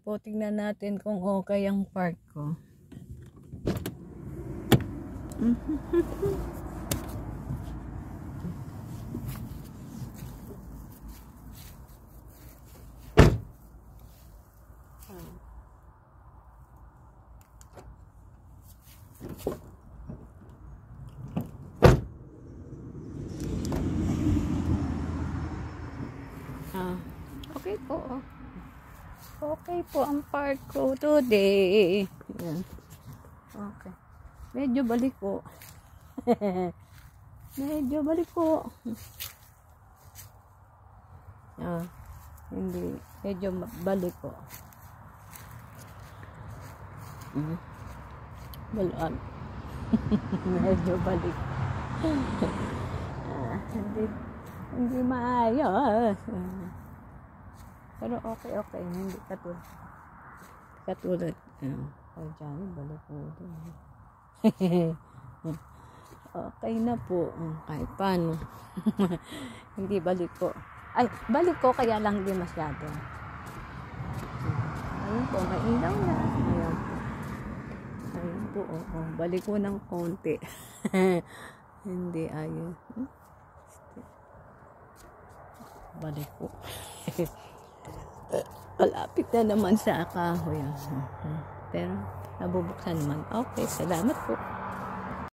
po, tingnan natin kung okay ang park ko. Okay po. Okay po ang park ko today. Yan. Okay. Medyo balik po. Medyo balik po. Hindi. Medyo balik po. Balaan. Medyo balik. Hindi maayos. Pero okay. Hindi katulad. Ay, dyan, balik po. Okay na po. Kahit paano. Hindi balik po. Ay, balik ko kaya lang hindi masyado. Ayun po, may ilaw na. Ayun po, balik ko ng konti. Hindi, ayun. Balik po. Malapit na naman sa kahoy. Pero nabubuksan naman. Okay, salamat po.